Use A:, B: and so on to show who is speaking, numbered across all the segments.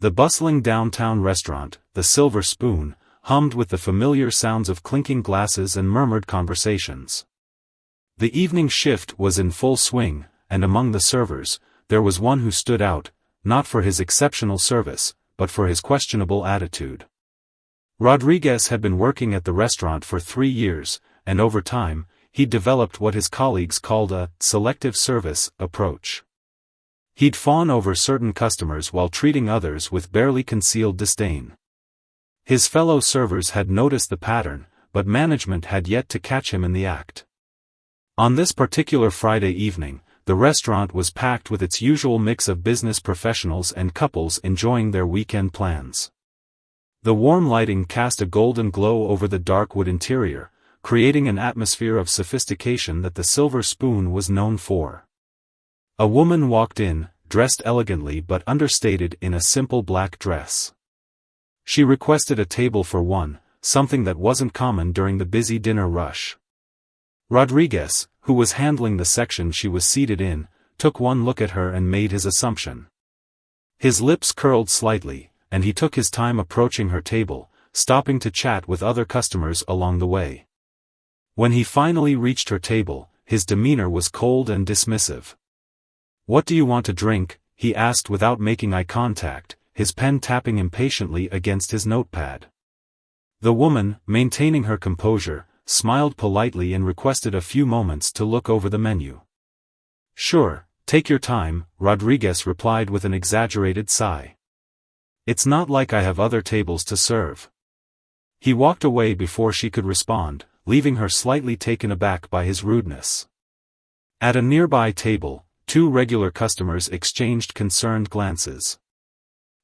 A: The bustling downtown restaurant, the Silver Spoon, hummed with the familiar sounds of clinking glasses and murmured conversations. The evening shift was in full swing, and among the servers, there was one who stood out, not for his exceptional service, but for his questionable attitude. Rodriguez had been working at the restaurant for 3 years, and over time, he'd developed what his colleagues called a selective service approach. He'd fawn over certain customers while treating others with barely concealed disdain. His fellow servers had noticed the pattern, but management had yet to catch him in the act. On this particular Friday evening, the restaurant was packed with its usual mix of business professionals and couples enjoying their weekend plans. The warm lighting cast a golden glow over the dark wood interior, creating an atmosphere of sophistication that the Silver Spoon was known for. A woman walked in, dressed elegantly but understated in a simple black dress. She requested a table for one, something that wasn't common during the busy dinner rush. Rodriguez, who was handling the section she was seated in, took one look at her and made his assumption. His lips curled slightly, and he took his time approaching her table, stopping to chat with other customers along the way. When he finally reached her table, his demeanor was cold and dismissive. "What do you want to drink?" he asked without making eye contact, his pen tapping impatiently against his notepad. The woman, maintaining her composure, smiled politely and requested a few moments to look over the menu. "Sure, take your time," Rodriguez replied with an exaggerated sigh. "It's not like I have other tables to serve." He walked away before she could respond, leaving her slightly taken aback by his rudeness. At a nearby table, 2 regular customers exchanged concerned glances.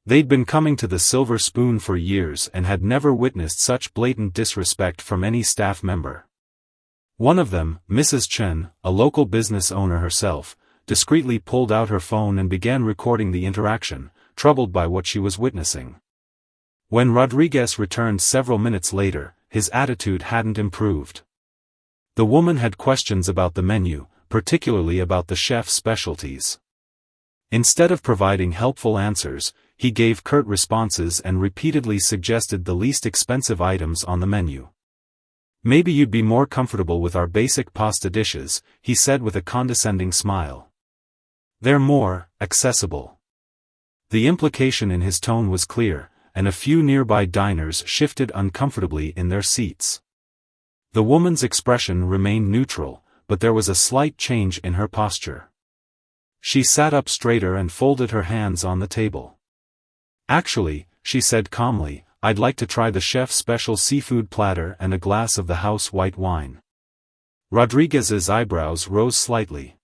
A: They'd been coming to the Silver Spoon for years and had never witnessed such blatant disrespect from any staff member. One of them, Mrs. Chen, a local business owner herself, discreetly pulled out her phone and began recording the interaction, troubled by what she was witnessing. When Rodriguez returned several minutes later, his attitude hadn't improved. The woman had questions about the menu, particularly about the chef's specialties. Instead of providing helpful answers, he gave curt responses and repeatedly suggested the least expensive items on the menu. "Maybe you'd be more comfortable with our basic pasta dishes," he said with a condescending smile. "They're more accessible." The implication in his tone was clear, and a few nearby diners shifted uncomfortably in their seats. The woman's expression remained neutral, but there was a slight change in her posture. She sat up straighter and folded her hands on the table. "Actually," she said calmly, "I'd like to try the chef's special seafood platter and a glass of the house white wine." Rodriguez's eyebrows rose slightly.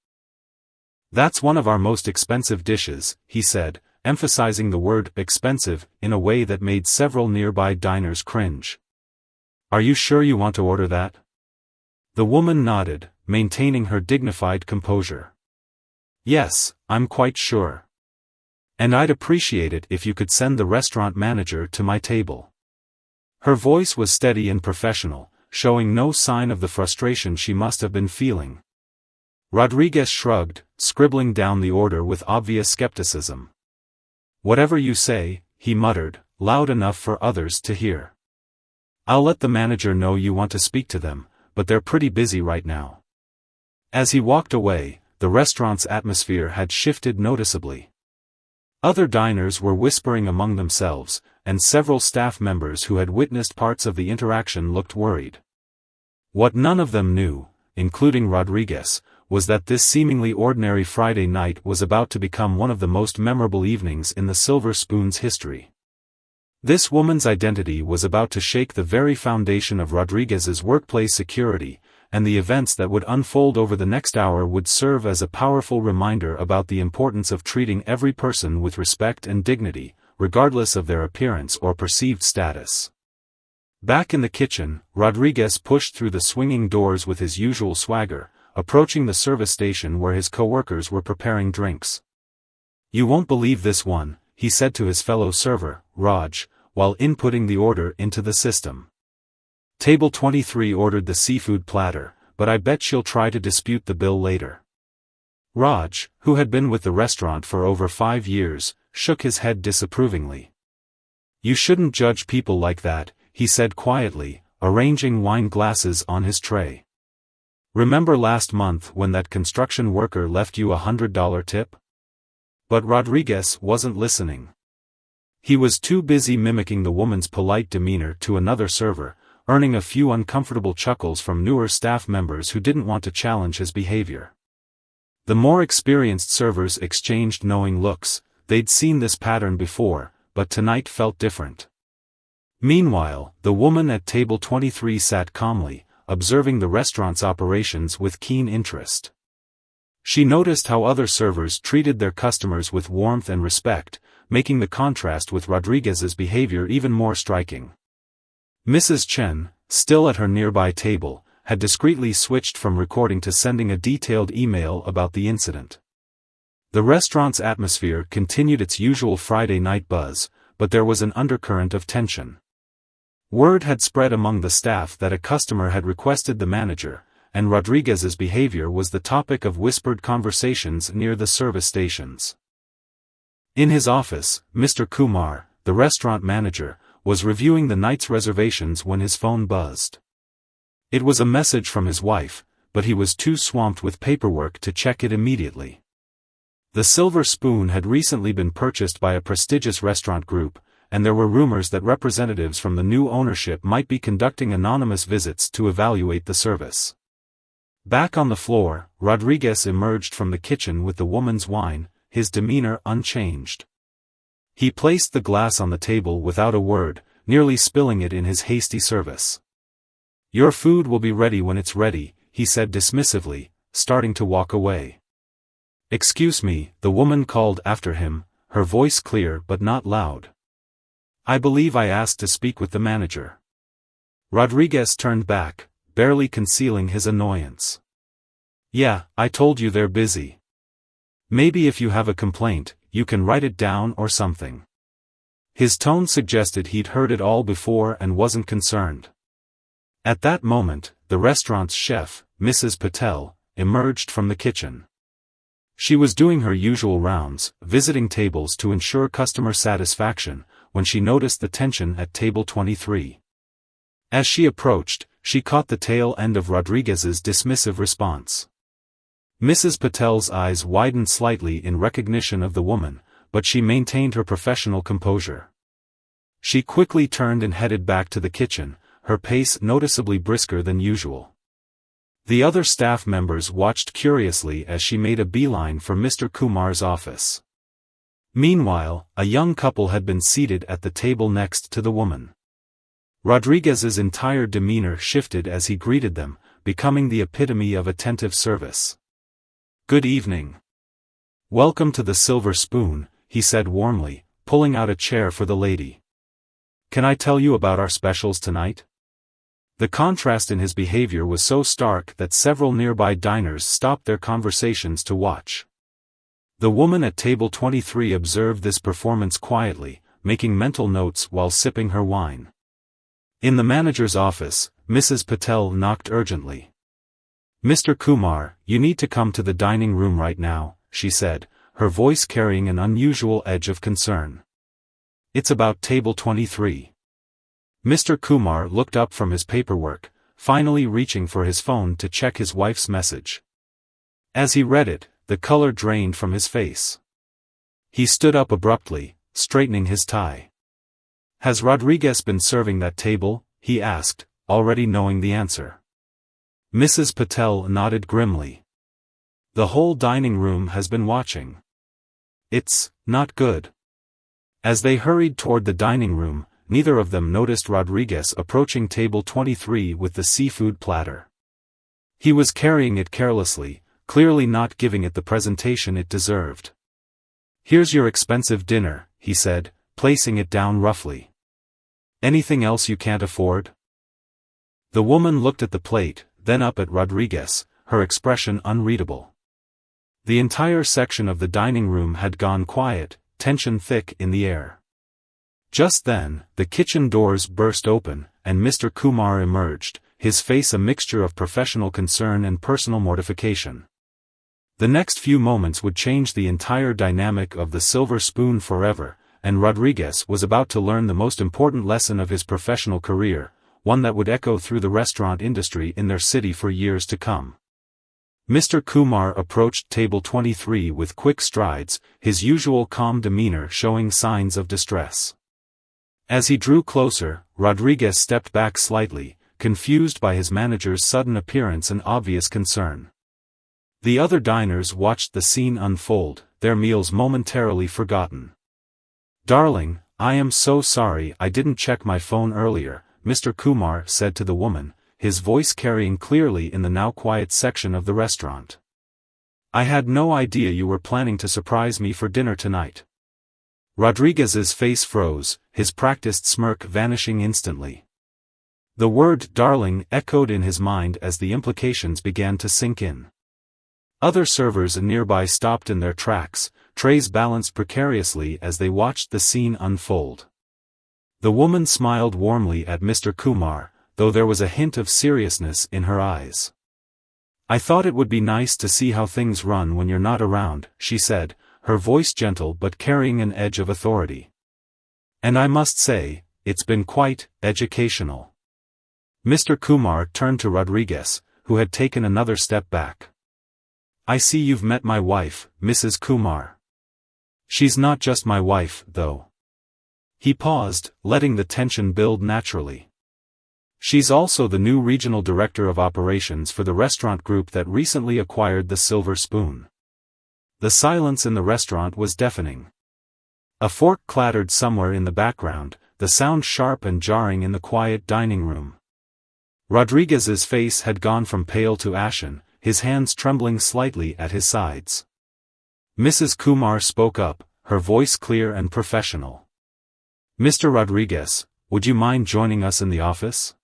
A: "That's one of our most expensive dishes," he said, emphasizing the word expensive in a way that made several nearby diners cringe. "Are you sure you want to order that?" The woman nodded, maintaining her dignified composure. "Yes, I'm quite sure. And I'd appreciate it if you could send the restaurant manager to my table." Her voice was steady and professional, showing no sign of the frustration she must have been feeling. Rodriguez shrugged, scribbling down the order with obvious skepticism. "Whatever you say," he muttered, loud enough for others to hear. "I'll let the manager know you want to speak to them, but they're pretty busy right now." As he walked away, the restaurant's atmosphere had shifted noticeably. Other diners were whispering among themselves, and several staff members who had witnessed parts of the interaction looked worried. What none of them knew, including Rodriguez, was that this seemingly ordinary Friday night was about to become one of the most memorable evenings in the Silver Spoon's history. This woman's identity was about to shake the very foundation of Rodriguez's workplace security, and the events that would unfold over the next hour would serve as a powerful reminder about the importance of treating every person with respect and dignity, regardless of their appearance or perceived status. Back in the kitchen, Rodriguez pushed through the swinging doors with his usual swagger, approaching the service station where his coworkers were preparing drinks. "You won't believe this one," he said to his fellow server, Raj, while inputting the order into the system. "Table 23 ordered the seafood platter, but I bet she'll try to dispute the bill later." Raj, who had been with the restaurant for over 5 years, shook his head disapprovingly. "You shouldn't judge people like that," he said quietly, arranging wine glasses on his tray. "Remember last month when that construction worker left you $100 tip?" But Rodriguez wasn't listening. He was too busy mimicking the woman's polite demeanor to another server, earning a few uncomfortable chuckles from newer staff members who didn't want to challenge his behavior. The more experienced servers exchanged knowing looks. They'd seen this pattern before, but tonight felt different. Meanwhile, the woman at table 23 sat calmly, observing the restaurant's operations with keen interest. She noticed how other servers treated their customers with warmth and respect, making the contrast with Rodriguez's behavior even more striking. Mrs. Chen, still at her nearby table, had discreetly switched from recording to sending a detailed email about the incident. The restaurant's atmosphere continued its usual Friday night buzz, but there was an undercurrent of tension. Word had spread among the staff that a customer had requested the manager, and Rodriguez's behavior was the topic of whispered conversations near the service stations. In his office, Mr. Kumar, the restaurant manager, was reviewing the night's reservations when his phone buzzed. It was a message from his wife, but he was too swamped with paperwork to check it immediately. The Silver Spoon had recently been purchased by a prestigious restaurant group, and there were rumors that representatives from the new ownership might be conducting anonymous visits to evaluate the service. Back on the floor, Rodriguez emerged from the kitchen with the woman's wine, his demeanor unchanged. He placed the glass on the table without a word, nearly spilling it in his hasty service. "Your food will be ready when it's ready," he said dismissively, starting to walk away. "Excuse me," the woman called after him, her voice clear but not loud. "I believe I asked to speak with the manager." Rodriguez turned back, barely concealing his annoyance. "Yeah, I told you they're busy. Maybe if you have a complaint, you can write it down or something." His tone suggested he'd heard it all before and wasn't concerned. At that moment, the restaurant's chef, Mrs. Patel, emerged from the kitchen. She was doing her usual rounds, visiting tables to ensure customer satisfaction, when she noticed the tension at table 23. As she approached, she caught the tail end of Rodriguez's dismissive response. Mrs. Patel's eyes widened slightly in recognition of the woman, but she maintained her professional composure. She quickly turned and headed back to the kitchen, her pace noticeably brisker than usual. The other staff members watched curiously as she made a beeline for Mr. Kumar's office. Meanwhile, a young couple had been seated at the table next to the woman. Rodriguez's entire demeanor shifted as he greeted them, becoming the epitome of attentive service. "Good evening. Welcome to the Silver Spoon," he said warmly, pulling out a chair for the lady. "Can I tell you about our specials tonight?" The contrast in his behavior was so stark that several nearby diners stopped their conversations to watch. The woman at table 23 observed this performance quietly, making mental notes while sipping her wine. In the manager's office, Mrs. Patel knocked urgently. "Mr. Kumar, you need to come to the dining room right now," she said, her voice carrying an unusual edge of concern. "It's about table 23. Mr. Kumar looked up from his paperwork, finally reaching for his phone to check his wife's message. As he read it, the color drained from his face. He stood up abruptly, straightening his tie. "Has Rodriguez been serving that table?" he asked, already knowing the answer. Mrs. Patel nodded grimly. "The whole dining room has been watching. It's not good." As they hurried toward the dining room, neither of them noticed Rodriguez approaching table 23 with the seafood platter. He was carrying it carelessly, clearly not giving it the presentation it deserved. "Here's your expensive dinner," he said, placing it down roughly. "Anything else you can't afford?" The woman looked at the plate, then up at Rodriguez, her expression unreadable. The entire section of the dining room had gone quiet, tension thick in the air. Just then, the kitchen doors burst open, and Mr. Kumar emerged, his face a mixture of professional concern and personal mortification. The next few moments would change the entire dynamic of the Silver Spoon forever, and Rodriguez was about to learn the most important lesson of his professional career, one that would echo through the restaurant industry in their city for years to come. Mr. Kumar approached table 23 with quick strides, his usual calm demeanor showing signs of distress. As he drew closer, Rodriguez stepped back slightly, confused by his manager's sudden appearance and obvious concern. The other diners watched the scene unfold, their meals momentarily forgotten. "Darling, I am so sorry I didn't check my phone earlier," Mr. Kumar said to the woman, his voice carrying clearly in the now quiet section of the restaurant. "I had no idea you were planning to surprise me for dinner tonight." Rodriguez's face froze, his practiced smirk vanishing instantly. The word "darling" echoed in his mind as the implications began to sink in. Other servers nearby stopped in their tracks, trays balanced precariously as they watched the scene unfold. The woman smiled warmly at Mr. Kumar, though there was a hint of seriousness in her eyes. "I thought it would be nice to see how things run when you're not around," she said, her voice gentle but carrying an edge of authority. "And I must say, it's been quite educational." Mr. Kumar turned to Rodriguez, who had taken another step back. "I see you've met my wife, Mrs. Kumar. She's not just my wife, though." He paused, letting the tension build naturally. "She's also the new regional director of operations for the restaurant group that recently acquired the Silver Spoon." The silence in the restaurant was deafening. A fork clattered somewhere in the background, the sound sharp and jarring in the quiet dining room. Rodriguez's face had gone from pale to ashen, his hands trembling slightly at his sides. Mrs. Kumar spoke up, her voice clear and professional. "Mr. Rodriguez, would you mind joining us in the office?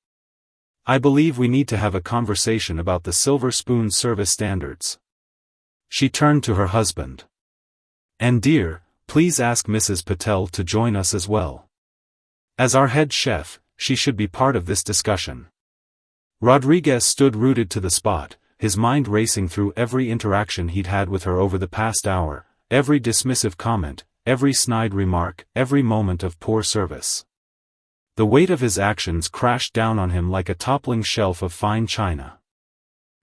A: I believe we need to have a conversation about the Silver Spoon service standards." She turned to her husband. "And dear, please ask Mrs. Patel to join us as well. As our head chef, she should be part of this discussion." Rodriguez stood rooted to the spot, his mind racing through every interaction he'd had with her over the past hour, every dismissive comment, every snide remark, every moment of poor service. The weight of his actions crashed down on him like a toppling shelf of fine china.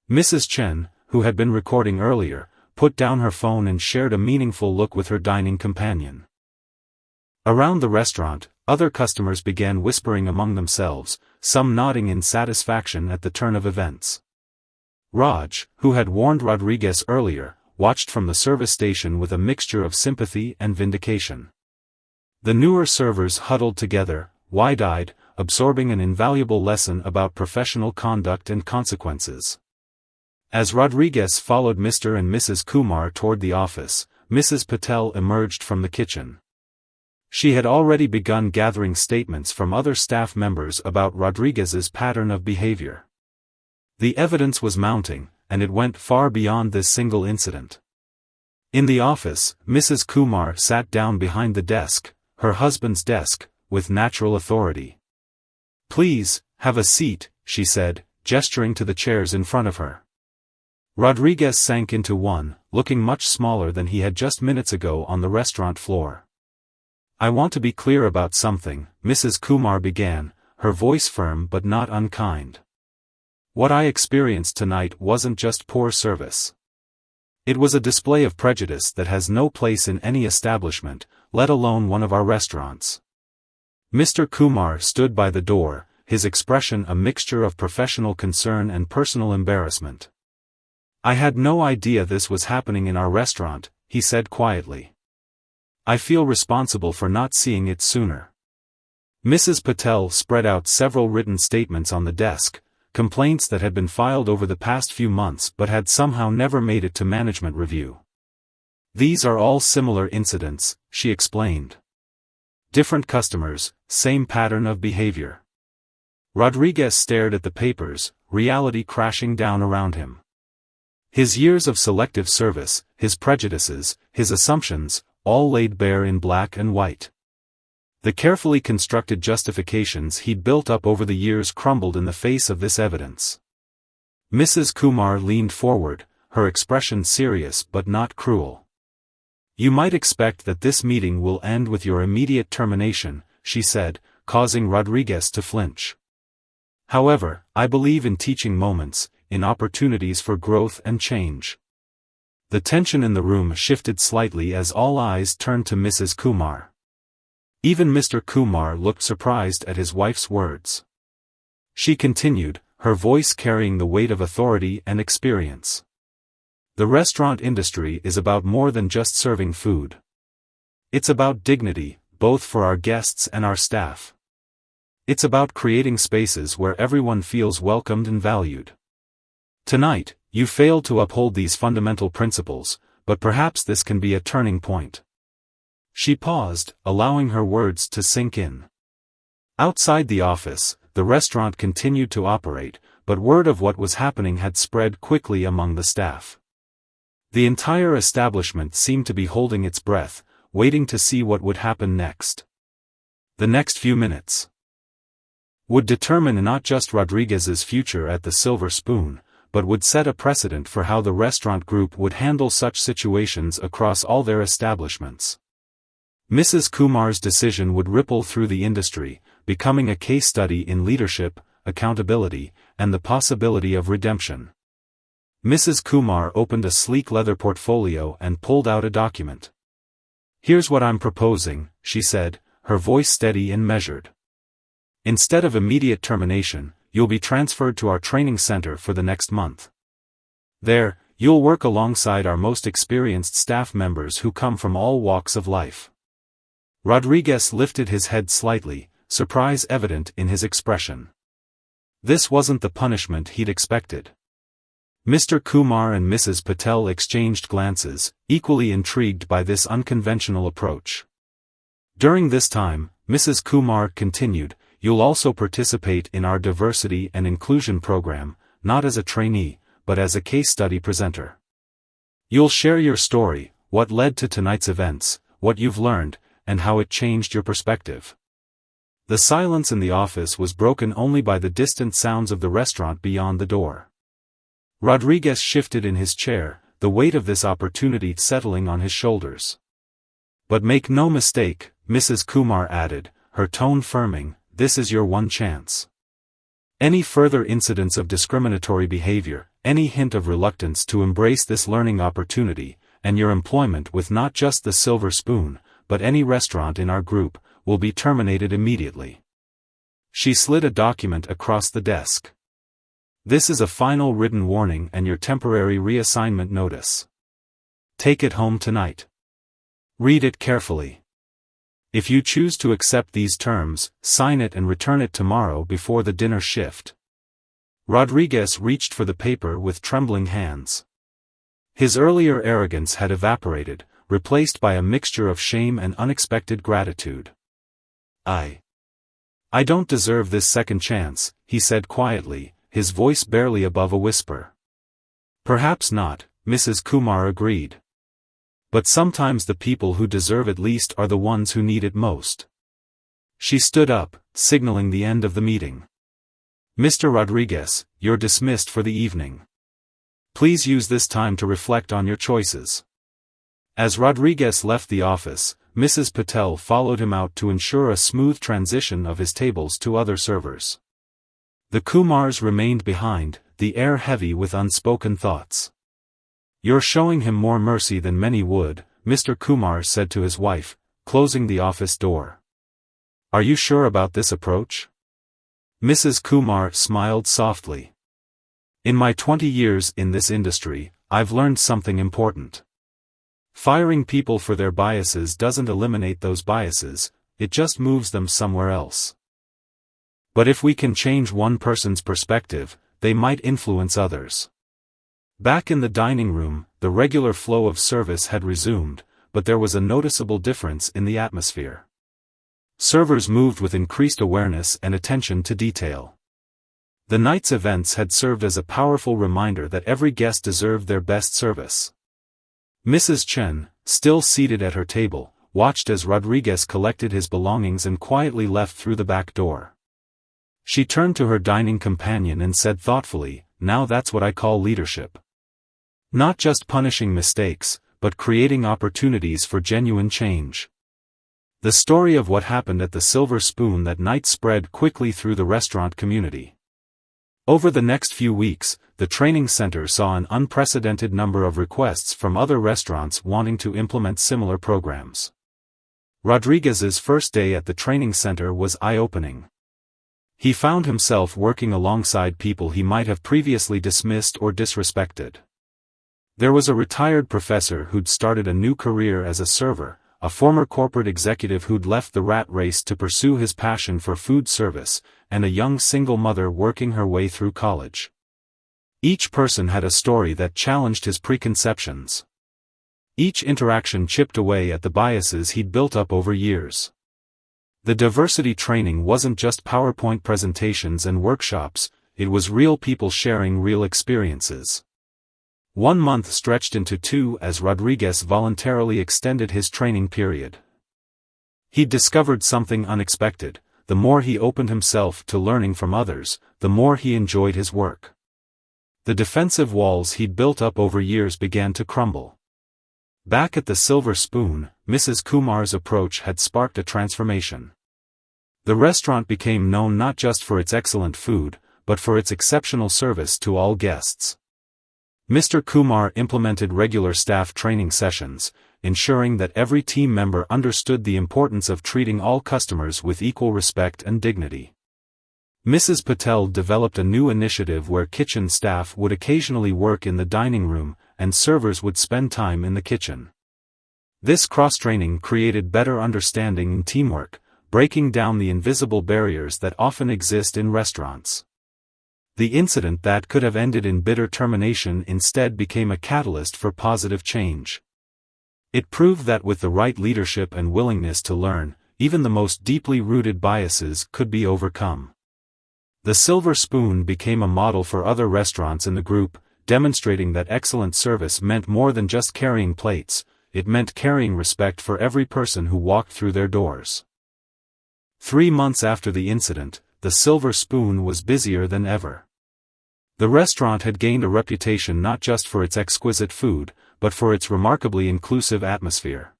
A: Mrs. Chen, who had been recording earlier, put down her phone and shared a meaningful look with her dining companion. Around the restaurant, other customers began whispering among themselves, some nodding in satisfaction at the turn of events. Raj, who had warned Rodriguez earlier, watched from the service station with a mixture of sympathy and vindication. The newer servers huddled together, wide-eyed, absorbing an invaluable lesson about professional conduct and consequences. As Rodriguez followed Mr. and Mrs. Kumar toward the office, Mrs. Patel emerged from the kitchen. She had already begun gathering statements from other staff members about Rodriguez's pattern of behavior. The evidence was mounting, and it went far beyond this single incident. In the office, Mrs. Kumar sat down behind the desk, her husband's desk, with natural authority. "Please, have a seat," she said, gesturing to the chairs in front of her. Rodriguez sank into one, looking much smaller than he had just minutes ago on the restaurant floor. "I want to be clear about something," Mrs. Kumar began, her voice firm but not unkind. "What I experienced tonight wasn't just poor service. It was a display of prejudice that has no place in any establishment, let alone one of our restaurants." Mr. Kumar stood by the door, his expression a mixture of professional concern and personal embarrassment. "I had no idea this was happening in our restaurant," he said quietly. "I feel responsible for not seeing it sooner." Mrs. Patel spread out several written statements on the desk, complaints that had been filed over the past few months but had somehow never made it to management review. "These are all similar incidents," she explained. "Different customers, same pattern of behavior." Rodriguez stared at the papers, reality crashing down around him. His years of selective service, his prejudices, his assumptions, all laid bare in black and white. The carefully constructed justifications he'd built up over the years crumbled in the face of this evidence. Mrs. Kumar leaned forward, her expression serious but not cruel. "You might expect that this meeting will end with your immediate termination," she said, causing Rodriguez to flinch. "However, I believe in teaching moments, in opportunities for growth and change." The tension in the room shifted slightly as all eyes turned to Mrs. Kumar. Even Mr. Kumar looked surprised at his wife's words. She continued, her voice carrying the weight of authority and experience. "The restaurant industry is about more than just serving food. It's about dignity, both for our guests and our staff. It's about creating spaces where everyone feels welcomed and valued. Tonight, you failed to uphold these fundamental principles, but perhaps this can be a turning point." She paused, allowing her words to sink in. Outside the office, the restaurant continued to operate, but word of what was happening had spread quickly among the staff. The entire establishment seemed to be holding its breath, waiting to see what would happen next. The next few minutes would determine not just Rodriguez's future at the Silver Spoon, but would set a precedent for how the restaurant group would handle such situations across all their establishments. Mrs. Kumar's decision would ripple through the industry, becoming a case study in leadership, accountability, and the possibility of redemption. Mrs. Kumar opened a sleek leather portfolio and pulled out a document. "Here's what I'm proposing," she said, her voice steady and measured. "Instead of immediate termination, you'll be transferred to our training center for the next month. There, you'll work alongside our most experienced staff members who come from all walks of life." Rodriguez lifted his head slightly, surprise evident in his expression. This wasn't the punishment he'd expected. Mr. Kumar and Mrs. Patel exchanged glances, equally intrigued by this unconventional approach. During this time, Mrs. Kumar continued, "You'll also participate in our diversity and inclusion program, not as a trainee, but as a case study presenter. You'll share your story, what led to tonight's events, what you've learned, and how it changed your perspective." The silence in the office was broken only by the distant sounds of the restaurant beyond the door. Rodriguez shifted in his chair, the weight of this opportunity settling on his shoulders. "But make no mistake," Mrs. Kumar added, her tone firming, "this is your one chance. Any further incidents of discriminatory behavior, any hint of reluctance to embrace this learning opportunity, and your employment with not just the Silver Spoon, but any restaurant in our group, will be terminated immediately." She slid a document across the desk. "This is a final written warning and your temporary reassignment notice. Take it home tonight. Read it carefully. If you choose to accept these terms, sign it and return it tomorrow before the dinner shift." Rodriguez reached for the paper with trembling hands. His earlier arrogance had evaporated, replaced by a mixture of shame and unexpected gratitude. I don't deserve this second chance," he said quietly, his voice barely above a whisper. "Perhaps not," Mrs. Kumar agreed. "But sometimes the people who deserve it least are the ones who need it most." She stood up, signaling the end of the meeting. "Mr. Rodriguez, you're dismissed for the evening. Please use this time to reflect on your choices." As Rodriguez left the office, Mrs. Patel followed him out to ensure a smooth transition of his tables to other servers. The Kumars remained behind, the air heavy with unspoken thoughts. "You're showing him more mercy than many would," Mr. Kumar said to his wife, closing the office door. "Are you sure about this approach?" Mrs. Kumar smiled softly. "In my 20 years in this industry, I've learned something important. Firing people for their biases doesn't eliminate those biases, it just moves them somewhere else. But if we can change one person's perspective, they might influence others." Back in the dining room, the regular flow of service had resumed, but there was a noticeable difference in the atmosphere. Servers moved with increased awareness and attention to detail. The night's events had served as a powerful reminder that every guest deserved their best service. Mrs. Chen, still seated at her table, watched as Rodriguez collected his belongings and quietly left through the back door. She turned to her dining companion and said thoughtfully, "Now that's what I call leadership. Not just punishing mistakes, but creating opportunities for genuine change. The story of what happened at the Silver Spoon that night spread quickly through the restaurant community. Over the next few weeks, the training center saw an unprecedented number of requests from other restaurants wanting to implement similar programs. Rodriguez's first day at the training center was eye-opening. He found himself working alongside people he might have previously dismissed or disrespected. There was a retired professor who'd started a new career as a server, a former corporate executive who'd left the rat race to pursue his passion for food service, and a young single mother working her way through college. Each person had a story that challenged his preconceptions. Each interaction chipped away at the biases he'd built up over years. The diversity training wasn't just PowerPoint presentations and workshops, it was real people sharing real experiences. 1 month stretched into 2 as Rodriguez voluntarily extended his training period. He'd discovered something unexpected: the more he opened himself to learning from others, the more he enjoyed his work. The defensive walls he'd built up over years began to crumble. Back at the Silver Spoon, Mrs. Kumar's approach had sparked a transformation. The restaurant became known not just for its excellent food, but for its exceptional service to all guests. Mr. Kumar implemented regular staff training sessions, ensuring that every team member understood the importance of treating all customers with equal respect and dignity. Mrs. Patel developed a new initiative where kitchen staff would occasionally work in the dining room, and servers would spend time in the kitchen. This cross-training created better understanding and teamwork, breaking down the invisible barriers that often exist in restaurants. The incident that could have ended in bitter termination instead became a catalyst for positive change. It proved that with the right leadership and willingness to learn, even the most deeply rooted biases could be overcome. The Silver Spoon became a model for other restaurants in the group, demonstrating that excellent service meant more than just carrying plates, it meant carrying respect for every person who walked through their doors. 3 months after the incident, the Silver Spoon was busier than ever. The restaurant had gained a reputation not just for its exquisite food, but for its remarkably inclusive atmosphere.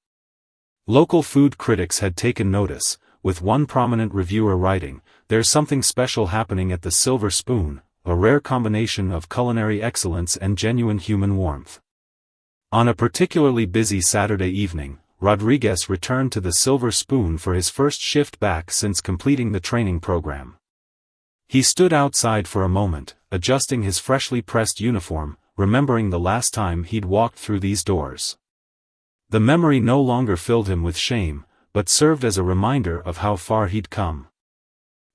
A: Local food critics had taken notice, with one prominent reviewer writing, "There's something special happening at the Silver Spoon, a rare combination of culinary excellence and genuine human warmth." On a particularly busy Saturday evening, Rodriguez returned to the Silver Spoon for his first shift back since completing the training program. He stood outside for a moment, adjusting his freshly pressed uniform, remembering the last time he'd walked through these doors. The memory no longer filled him with shame, but served as a reminder of how far he'd come.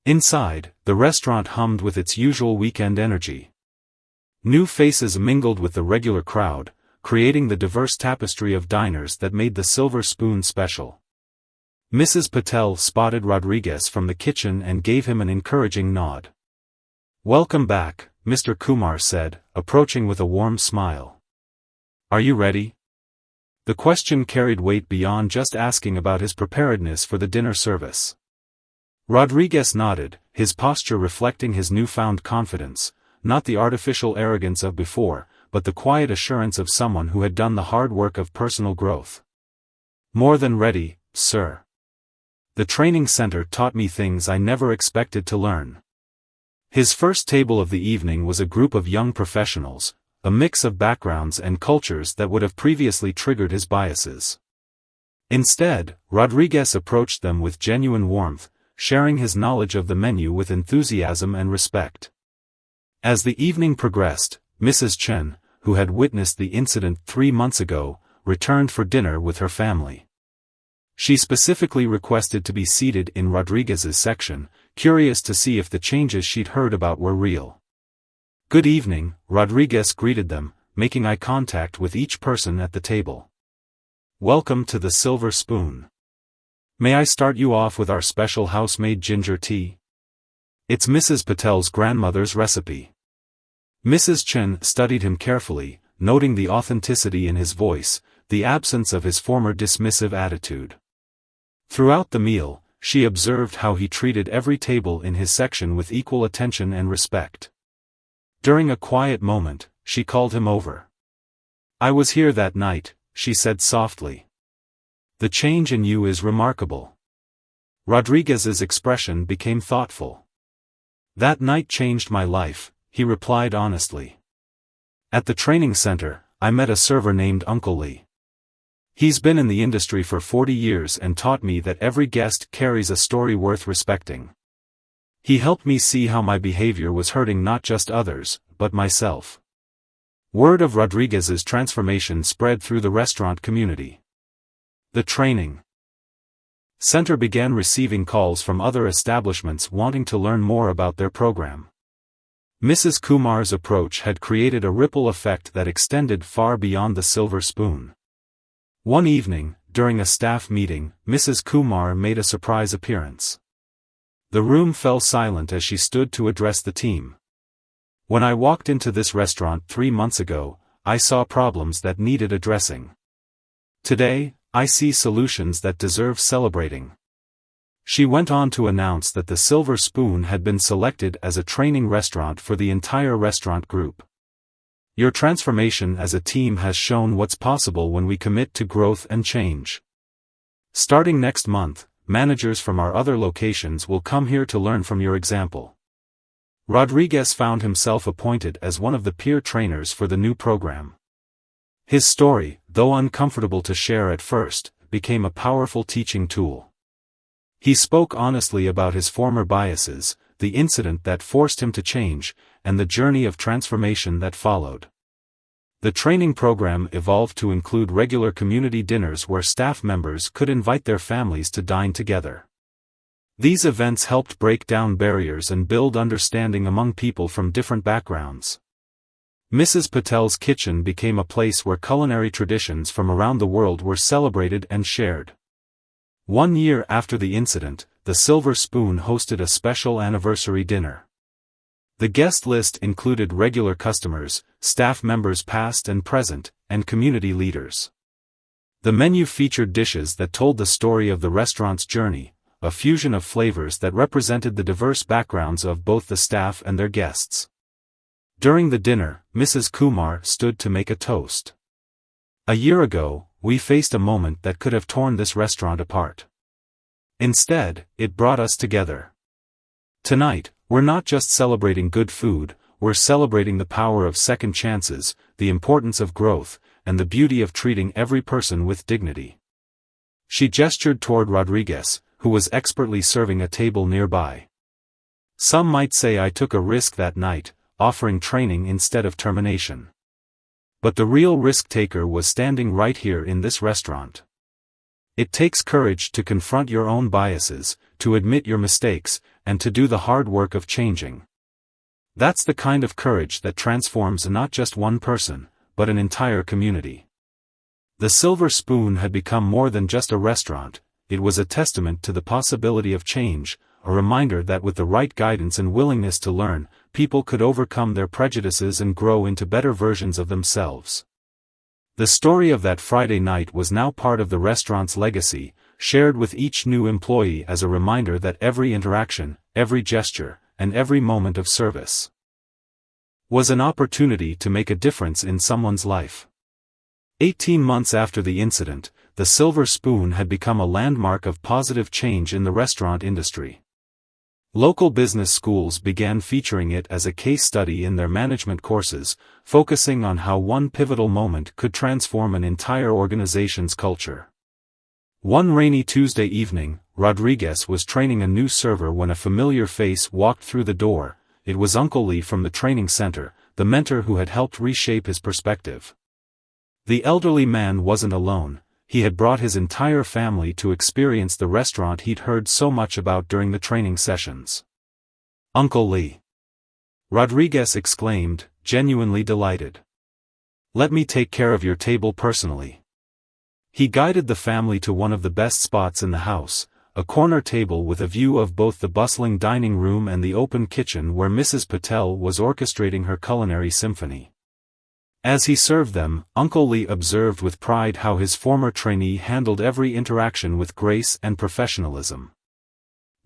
A: Inside, the restaurant hummed with its usual weekend energy. New faces mingled with the regular crowd, creating the diverse tapestry of diners that made the Silver Spoon special. Mrs. Patel spotted Rodriguez from the kitchen and gave him an encouraging nod. "Welcome back," Mr. Kumar said, approaching with a warm smile. "Are you ready?" The question carried weight beyond just asking about his preparedness for the dinner service. Rodriguez nodded, his posture reflecting his newfound confidence, not the artificial arrogance of before, but the quiet assurance of someone who had done the hard work of personal growth. "More than ready, sir. The training center taught me things I never expected to learn." His first table of the evening was a group of young professionals, a mix of backgrounds and cultures that would have previously triggered his biases. Instead, Rodriguez approached them with genuine warmth, sharing his knowledge of the menu with enthusiasm and respect. As the evening progressed, Mrs. Chen, who had witnessed the incident 3 months ago, returned for dinner with her family. She specifically requested to be seated in Rodriguez's section, curious to see if the changes she'd heard about were real. "Good evening," Rodriguez greeted them, making eye contact with each person at the table. "Welcome to the Silver Spoon. May I start you off with our special house-made ginger tea? It's Mrs. Patel's grandmother's recipe." Mrs. Chen studied him carefully, noting the authenticity in his voice, the absence of his former dismissive attitude. Throughout the meal, she observed how he treated every table in his section with equal attention and respect. During a quiet moment, she called him over. "I was here that night," she said softly. "The change in you is remarkable." Rodriguez's expression became thoughtful. "That night changed my life," he replied honestly. "At the training center, I met a server named Uncle Lee. He's been in the industry for 40 years and taught me that every guest carries a story worth respecting. He helped me see how my behavior was hurting not just others, but myself." Word of Rodriguez's transformation spread through the restaurant community. The training center began receiving calls from other establishments wanting to learn more about their program. Mrs. Kumar's approach had created a ripple effect that extended far beyond the silver spoon. One evening, during a staff meeting, Mrs. Kumar made a surprise appearance. The room fell silent as she stood to address the team. "When I walked into this restaurant 3 months ago, I saw problems that needed addressing. Today, I see solutions that deserve celebrating." She went on to announce that the Silver Spoon had been selected as a training restaurant for the entire restaurant group. "Your transformation as a team has shown what's possible when we commit to growth and change. Starting next month, managers from our other locations will come here to learn from your example." Rodriguez found himself appointed as one of the peer trainers for the new program. His story, though uncomfortable to share at first, became a powerful teaching tool. He spoke honestly about his former biases, the incident that forced him to change, and the journey of transformation that followed. The training program evolved to include regular community dinners where staff members could invite their families to dine together. These events helped break down barriers and build understanding among people from different backgrounds. Mrs. Patel's kitchen became a place where culinary traditions from around the world were celebrated and shared. 1 year after the incident, the Silver Spoon hosted a special anniversary dinner. The guest list included regular customers, staff members past and present, and community leaders. The menu featured dishes that told the story of the restaurant's journey, a fusion of flavors that represented the diverse backgrounds of both the staff and their guests. During the dinner, Mrs. Kumar stood to make a toast. "A year ago, we faced a moment that could have torn this restaurant apart. Instead, it brought us together. Tonight, we're not just celebrating good food, we're celebrating the power of second chances, the importance of growth, and the beauty of treating every person with dignity." She gestured toward Rodriguez, who was expertly serving a table nearby. "Some might say I took a risk that night, offering training instead of termination. But the real risk-taker was standing right here in this restaurant. It takes courage to confront your own biases, to admit your mistakes, and to do the hard work of changing. That's the kind of courage that transforms not just one person, but an entire community." The Silver Spoon had become more than just a restaurant. It was a testament to the possibility of change, a reminder that with the right guidance and willingness to learn, people could overcome their prejudices and grow into better versions of themselves. The story of that Friday night was now part of the restaurant's legacy, shared with each new employee as a reminder that every interaction, every gesture, and every moment of service was an opportunity to make a difference in someone's life. 18 months after the incident, the Silver Spoon had become a landmark of positive change in the restaurant industry. Local business schools began featuring it as a case study in their management courses, focusing on how one pivotal moment could transform an entire organization's culture. One rainy Tuesday evening, Rodriguez was training a new server when a familiar face walked through the door. It was Uncle Lee from the training center, the mentor who had helped reshape his perspective. The elderly man wasn't alone. He had brought his entire family to experience the restaurant he'd heard so much about during the training sessions. "Uncle Lee!" Rodriguez exclaimed, genuinely delighted. "Let me take care of your table personally." He guided the family to one of the best spots in the house, a corner table with a view of both the bustling dining room and the open kitchen where Mrs. Patel was orchestrating her culinary symphony. As he served them, Uncle Lee observed with pride how his former trainee handled every interaction with grace and professionalism.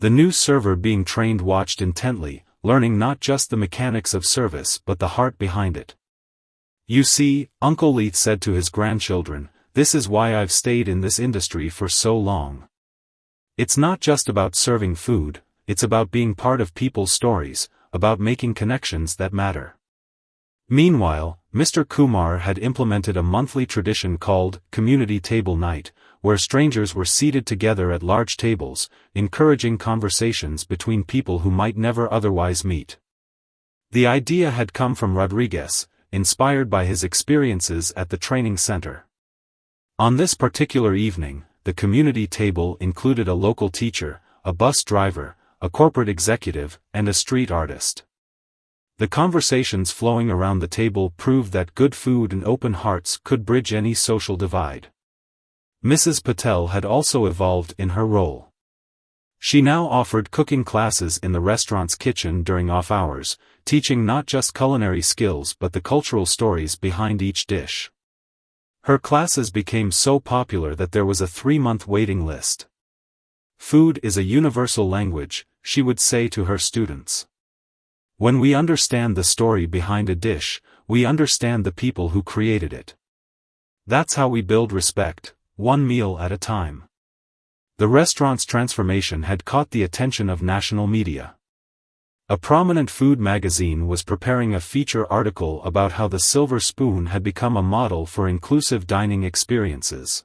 A: The new server being trained watched intently, learning not just the mechanics of service but the heart behind it. "You see," Uncle Leith said to his grandchildren, "this is why I've stayed in this industry for so long. It's not just about serving food, it's about being part of people's stories, about making connections that matter." Meanwhile, Mr. Kumar had implemented a monthly tradition called Community Table Night, where strangers were seated together at large tables, encouraging conversations between people who might never otherwise meet. The idea had come from Rodriguez, inspired by his experiences at the training center. On this particular evening, the community table included a local teacher, a bus driver, a corporate executive, and a street artist. The conversations flowing around the table proved that good food and open hearts could bridge any social divide. Mrs. Patel had also evolved in her role. She now offered cooking classes in the restaurant's kitchen during off hours, teaching not just culinary skills but the cultural stories behind each dish. Her classes became so popular that there was a 3-month waiting list. "Food is a universal language," she would say to her students. "When we understand the story behind a dish, we understand the people who created it. That's how we build respect, one meal at a time." The restaurant's transformation had caught the attention of national media. A prominent food magazine was preparing a feature article about how the silver spoon had become a model for inclusive dining experiences.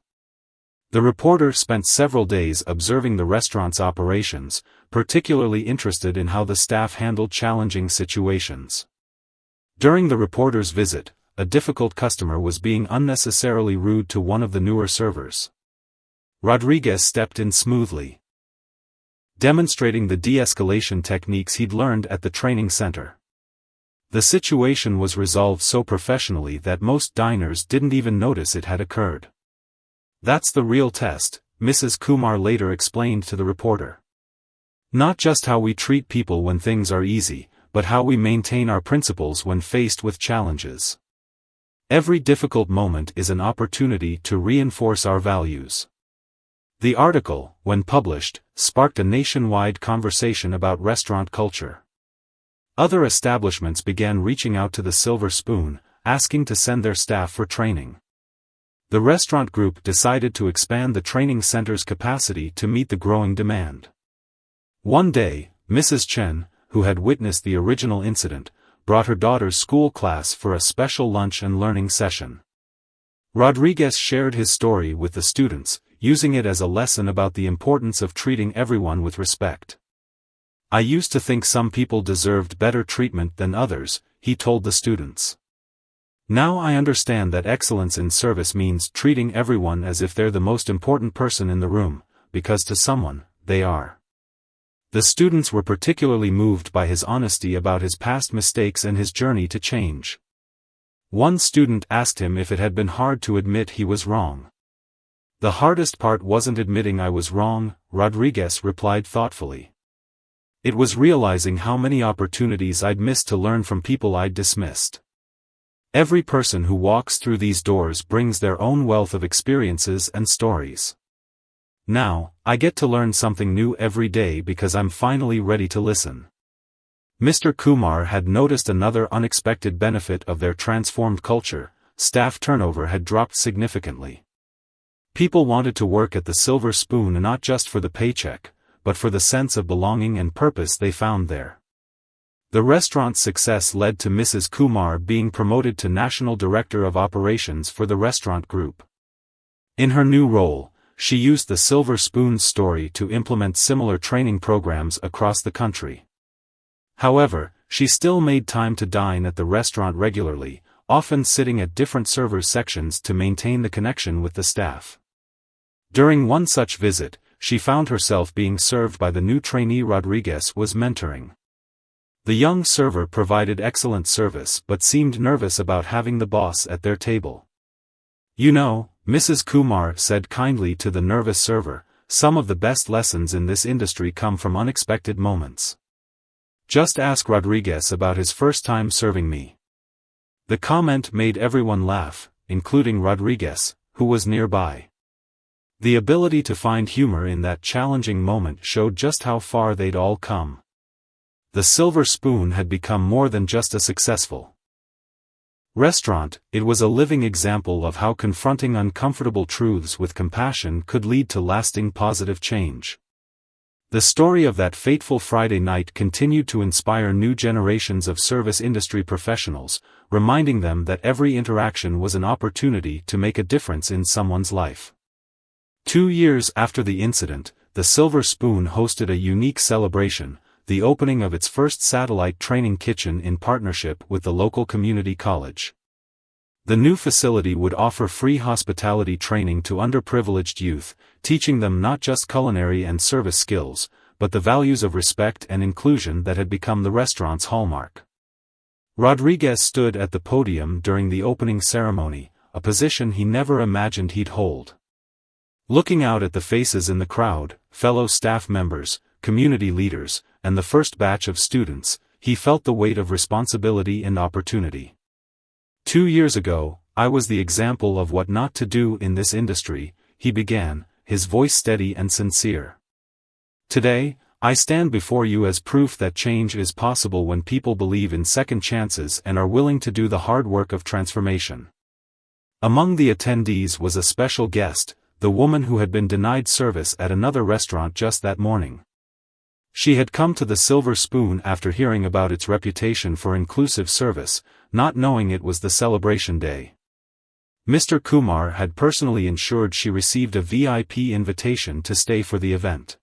A: The reporter spent several days observing the restaurant's operations, particularly interested in how the staff handled challenging situations. During the reporter's visit, a difficult customer was being unnecessarily rude to one of the newer servers. Rodriguez stepped in smoothly, demonstrating the de-escalation techniques he'd learned at the training center. The situation was resolved so professionally that most diners didn't even notice it had occurred. "That's the real test," Mrs. Kumar later explained to the reporter. "Not just how we treat people when things are easy, but how we maintain our principles when faced with challenges. Every difficult moment is an opportunity to reinforce our values." The article, when published, sparked a nationwide conversation about restaurant culture. Other establishments began reaching out to the Silver Spoon, asking to send their staff for training. The restaurant group decided to expand the training center's capacity to meet the growing demand. One day, Mrs. Chen, who had witnessed the original incident, brought her daughter's school class for a special lunch and learning session. Rodriguez shared his story with the students, using it as a lesson about the importance of treating everyone with respect. "I used to think some people deserved better treatment than others," he told the students. "Now I understand that excellence in service means treating everyone as if they're the most important person in the room, because to someone, they are." The students were particularly moved by his honesty about his past mistakes and his journey to change. One student asked him if it had been hard to admit he was wrong. "The hardest part wasn't admitting I was wrong," Rodriguez replied thoughtfully. "It was realizing how many opportunities I'd missed to learn from people I'd dismissed. Every person who walks through these doors brings their own wealth of experiences and stories. Now, I get to learn something new every day because I'm finally ready to listen." Mr. Kumar had noticed another unexpected benefit of their transformed culture: staff turnover had dropped significantly. People wanted to work at the Silver Spoon not just for the paycheck, but for the sense of belonging and purpose they found there. The restaurant's success led to Mrs. Kumar being promoted to National Director of Operations for the restaurant group. In her new role, she used the Silver Spoon's story to implement similar training programs across the country. However, she still made time to dine at the restaurant regularly, often sitting at different servers' sections to maintain the connection with the staff. During one such visit, she found herself being served by the new trainee Rodriguez was mentoring. The young server provided excellent service but seemed nervous about having the boss at their table. "You know," Mrs. Kumar said kindly to the nervous server, "some of the best lessons in this industry come from unexpected moments. Just ask Rodriguez about his first time serving me." The comment made everyone laugh, including Rodriguez, who was nearby. The ability to find humor in that challenging moment showed just how far they'd all come. The Silver Spoon had become more than just a successful Restaurant, it was a living example of how confronting uncomfortable truths with compassion could lead to lasting positive change. The story of that fateful Friday night continued to inspire new generations of service industry professionals, reminding them that every interaction was an opportunity to make a difference in someone's life. 2 years after the incident, the Silver Spoon hosted a unique celebration, the opening of its first satellite training kitchen in partnership with the local community college. The new facility would offer free hospitality training to underprivileged youth, teaching them not just culinary and service skills, but the values of respect and inclusion that had become the restaurant's hallmark. Rodriguez stood at the podium during the opening ceremony, a position he never imagined he'd hold. Looking out at the faces in the crowd, fellow staff members, community leaders, and the first batch of students, he felt the weight of responsibility and opportunity. 2 years ago, I was the example of what not to do in this industry, he began, his voice steady and sincere. Today, I stand before you as proof that change is possible when people believe in second chances and are willing to do the hard work of transformation. Among the attendees was a special guest, the woman who had been denied service at another restaurant just that morning. She had come to the Silver Spoon after hearing about its reputation for inclusive service, not knowing it was the celebration day. Mr. Kumar had personally ensured she received a VIP invitation to stay for the event.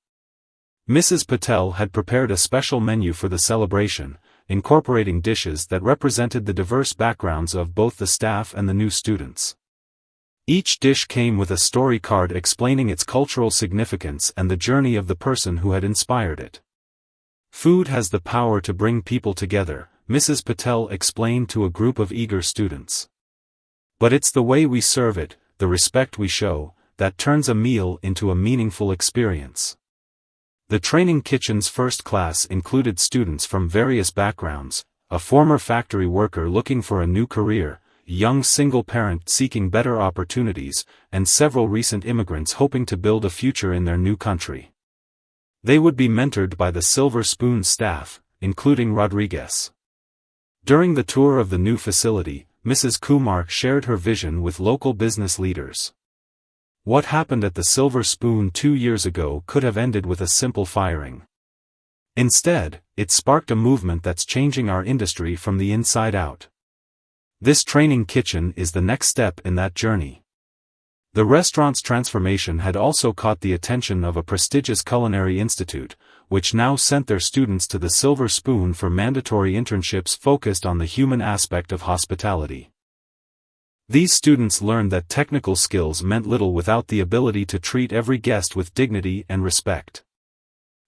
A: Mrs. Patel had prepared a special menu for the celebration, incorporating dishes that represented the diverse backgrounds of both the staff and the new students. Each dish came with a story card explaining its cultural significance and the journey of the person who had inspired it. Food has the power to bring people together, Mrs. Patel explained to a group of eager students. But it's the way we serve it, the respect we show, that turns a meal into a meaningful experience. The training kitchen's first class included students from various backgrounds, a former factory worker looking for a new career, a young single parent seeking better opportunities, and several recent immigrants hoping to build a future in their new country. They would be mentored by the Silver Spoon staff, including Rodriguez. During the tour of the new facility, Mrs. Kumar shared her vision with local business leaders. What happened at the Silver Spoon 2 years ago could have ended with a simple firing. Instead, it sparked a movement that's changing our industry from the inside out. This training kitchen is the next step in that journey. The restaurant's transformation had also caught the attention of a prestigious culinary institute, which now sent their students to the Silver Spoon for mandatory internships focused on the human aspect of hospitality. These students learned that technical skills meant little without the ability to treat every guest with dignity and respect.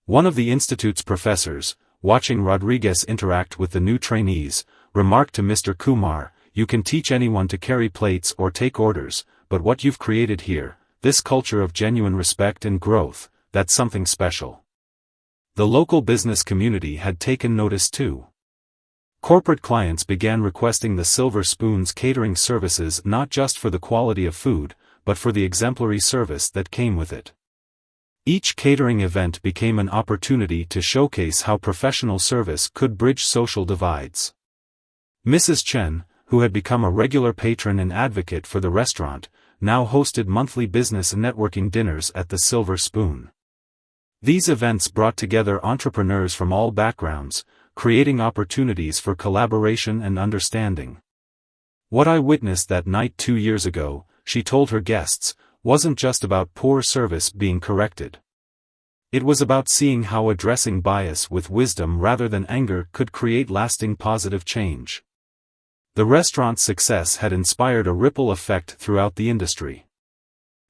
A: One of the institute's professors, watching Rodriguez interact with the new trainees, remarked to Mr. Kumar, "You can teach anyone to carry plates or take orders, but what you've created here, this culture of genuine respect and growth, that's something special." The local business community had taken notice too. Corporate clients began requesting the Silver Spoon's catering services not just for the quality of food, but for the exemplary service that came with it. Each catering event became an opportunity to showcase how professional service could bridge social divides. Mrs. Chen, who had become a regular patron and advocate for the restaurant, now hosted monthly business networking dinners at the Silver Spoon. These events brought together entrepreneurs from all backgrounds, creating opportunities for collaboration and understanding. What I witnessed that night 2 years ago, she told her guests, wasn't just about poor service being corrected. It was about seeing how addressing bias with wisdom rather than anger could create lasting positive change. The restaurant's success had inspired a ripple effect throughout the industry.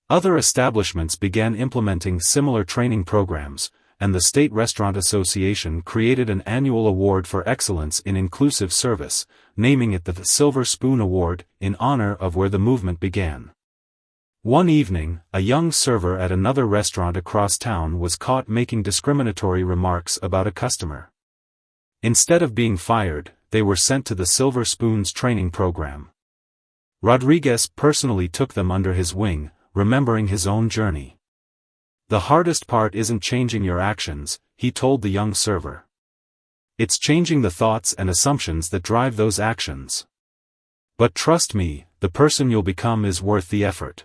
A: Other establishments began implementing similar training programs, and the State Restaurant Association created an annual award for excellence in inclusive service, naming it the Silver Spoon Award, in honor of where the movement began. One evening, a young server at another restaurant across town was caught making discriminatory remarks about a customer. Instead of being fired, they were sent to the Silver Spoon's training program. Rodriguez personally took them under his wing, remembering his own journey. "The hardest part isn't changing your actions," he told the young server. "It's changing the thoughts and assumptions that drive those actions." But trust me, the person you'll become is worth the effort.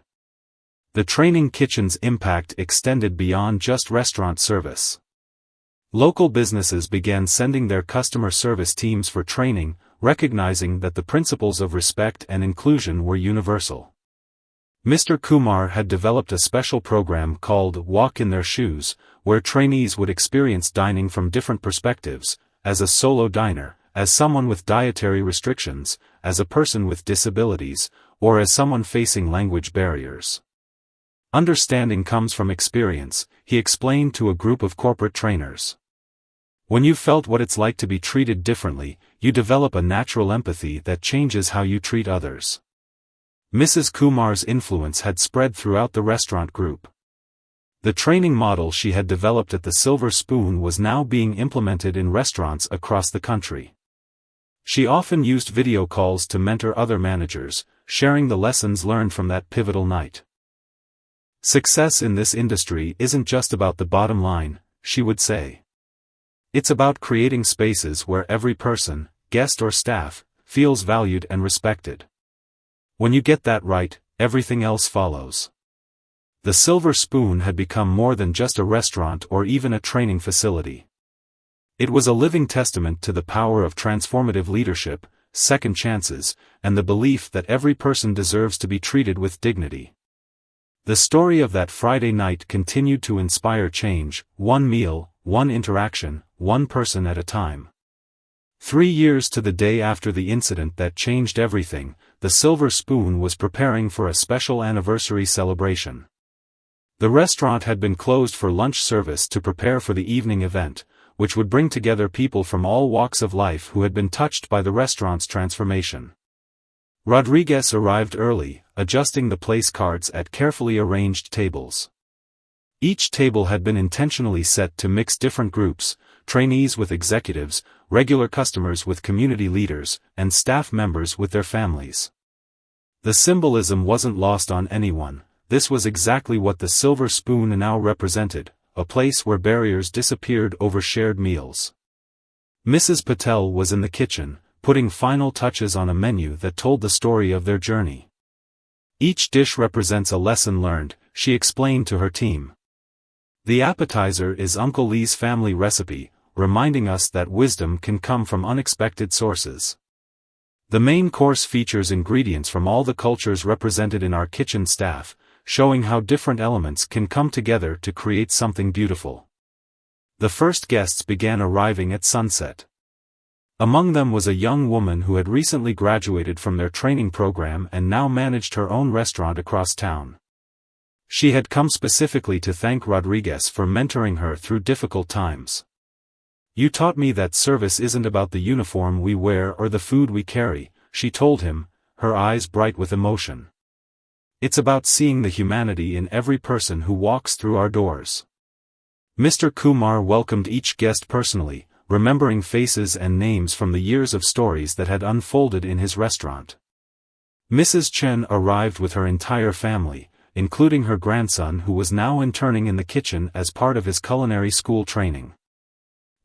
A: The training kitchen's impact extended beyond just restaurant service. Local businesses began sending their customer service teams for training, recognizing that the principles of respect and inclusion were universal. Mr. Kumar had developed a special program called Walk in Their Shoes, where trainees would experience dining from different perspectives, as a solo diner, as someone with dietary restrictions, as a person with disabilities, or as someone facing language barriers. Understanding comes from experience, he explained to a group of corporate trainers. When you felt what it's like to be treated differently, you develop a natural empathy that changes how you treat others. Mrs. Kumar's influence had spread throughout the restaurant group. The training model she had developed at the Silver Spoon was now being implemented in restaurants across the country. She often used video calls to mentor other managers, sharing the lessons learned from that pivotal night. Success in this industry isn't just about the bottom line, she would say. It's about creating spaces where every person, guest or staff, feels valued and respected. When you get that right, everything else follows. The Silver Spoon had become more than just a restaurant or even a training facility. It was a living testament to the power of transformative leadership, second chances, and the belief that every person deserves to be treated with dignity. The story of that Friday night continued to inspire change, one meal, one interaction, one person at a time. 3 years to the day after the incident that changed everything, the Silver Spoon was preparing for a special anniversary celebration. The restaurant had been closed for lunch service to prepare for the evening event, which would bring together people from all walks of life who had been touched by the restaurant's transformation. Rodriguez arrived early, adjusting the place cards at carefully arranged tables. Each table had been intentionally set to mix different groups, trainees with executives, regular customers with community leaders, and staff members with their families. The symbolism wasn't lost on anyone. This was exactly what the Silver Spoon now represented, a place where barriers disappeared over shared meals. Mrs. Patel was in the kitchen, putting final touches on a menu that told the story of their journey. Each dish represents a lesson learned, she explained to her team. The appetizer is Uncle Lee's family recipe, reminding us that wisdom can come from unexpected sources. The main course features ingredients from all the cultures represented in our kitchen staff, showing how different elements can come together to create something beautiful. The first guests began arriving at sunset. Among them was a young woman who had recently graduated from their training program and now managed her own restaurant across town. She had come specifically to thank Rodriguez for mentoring her through difficult times. "You taught me that service isn't about the uniform we wear or the food we carry," she told him, her eyes bright with emotion. "It's about seeing the humanity in every person who walks through our doors." Mr. Kumar welcomed each guest personally, remembering faces and names from the years of stories that had unfolded in his restaurant. Mrs. Chen arrived with her entire family, including her grandson who was now interning in the kitchen as part of his culinary school training.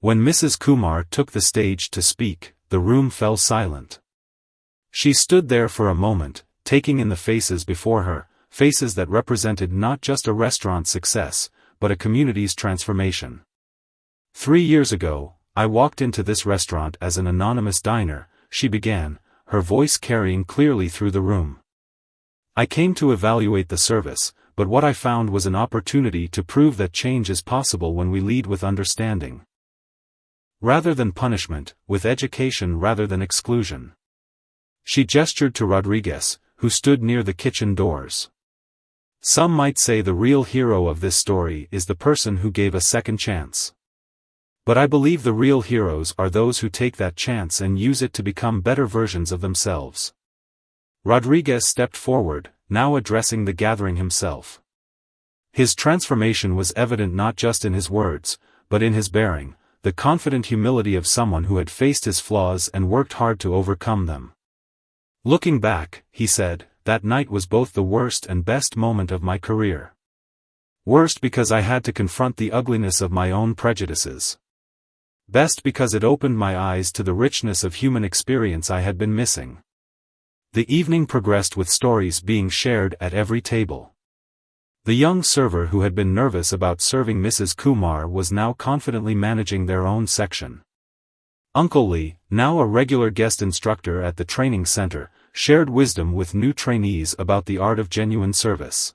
A: When Mrs. Kumar took the stage to speak, the room fell silent. She stood there for a moment, taking in the faces before her, faces that represented not just a restaurant's success, but a community's transformation. 3 years ago, I walked into this restaurant as an anonymous diner, she began, her voice carrying clearly through the room. I came to evaluate the service, but what I found was an opportunity to prove that change is possible when we lead with understanding. Rather than punishment, with education rather than exclusion. She gestured to Rodriguez, who stood near the kitchen doors. Some might say the real hero of this story is the person who gave a second chance. But I believe the real heroes are those who take that chance and use it to become better versions of themselves. Rodriguez stepped forward, now addressing the gathering himself. His transformation was evident not just in his words, but in his bearing, the confident humility of someone who had faced his flaws and worked hard to overcome them. Looking back, he said, that night was both the worst and best moment of my career. Worst because I had to confront the ugliness of my own prejudices. Best because it opened my eyes to the richness of human experience I had been missing. The evening progressed with stories being shared at every table. The young server who had been nervous about serving Mrs. Kumar was now confidently managing their own section. Uncle Lee, now a regular guest instructor at the training center, shared wisdom with new trainees about the art of genuine service.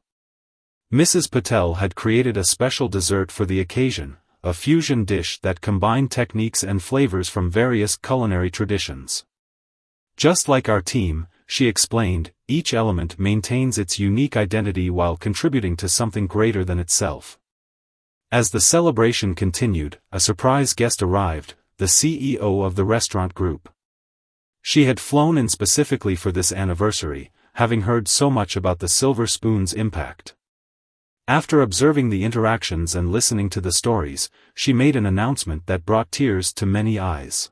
A: Mrs. Patel had created a special dessert for the occasion, a fusion dish that combined techniques and flavors from various culinary traditions. Just like our team, she explained, each element maintains its unique identity while contributing to something greater than itself. As the celebration continued, a surprise guest arrived, the CEO of the restaurant group. She had flown in specifically for this anniversary, having heard so much about the silver spoon's impact. After observing the interactions and listening to the stories, she made an announcement that brought tears to many eyes.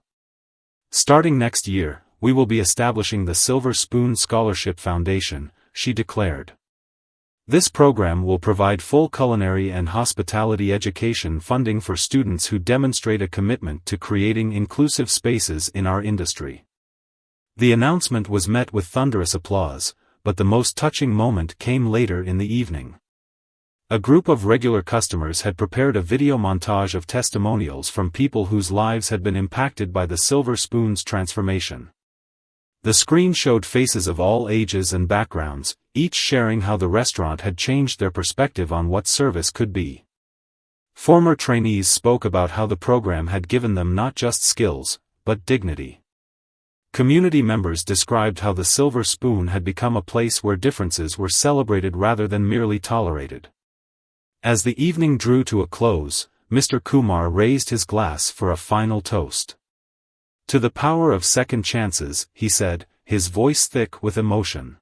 A: Starting next year, we will be establishing the Silver Spoon Scholarship Foundation, she declared. This program will provide full culinary and hospitality education funding for students who demonstrate a commitment to creating inclusive spaces in our industry. The announcement was met with thunderous applause, but the most touching moment came later in the evening. A group of regular customers had prepared a video montage of testimonials from people whose lives had been impacted by the Silver Spoon's transformation. The screen showed faces of all ages and backgrounds, each sharing how the restaurant had changed their perspective on what service could be. Former trainees spoke about how the program had given them not just skills, but dignity. Community members described how the Silver Spoon had become a place where differences were celebrated rather than merely tolerated. As the evening drew to a close, Mr. Kumar raised his glass for a final toast. To the power of second chances, he said, his voice thick with emotion.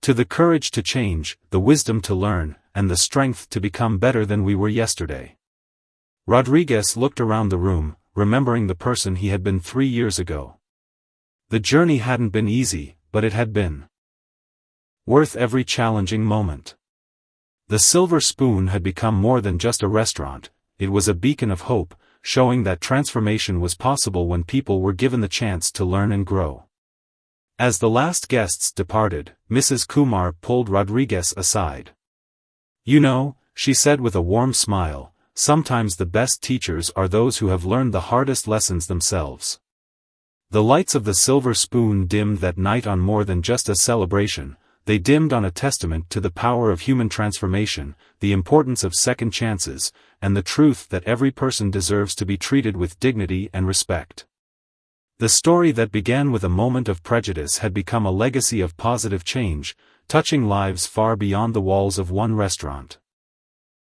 A: To the courage to change, the wisdom to learn, and the strength to become better than we were yesterday. Rodriguez looked around the room, remembering the person he had been 3 years ago. The journey hadn't been easy, but it had been worth every challenging moment. The Silver Spoon had become more than just a restaurant, it was a beacon of hope, showing that transformation was possible when people were given the chance to learn and grow. As the last guests departed, Mrs. Kumar pulled Rodriguez aside. "You know," she said with a warm smile, "sometimes the best teachers are those who have learned the hardest lessons themselves." The lights of the Silver Spoon dimmed that night on more than just a celebration, they dimmed on a testament to the power of human transformation, the importance of second chances, and the truth that every person deserves to be treated with dignity and respect. The story that began with a moment of prejudice had become a legacy of positive change, touching lives far beyond the walls of one restaurant.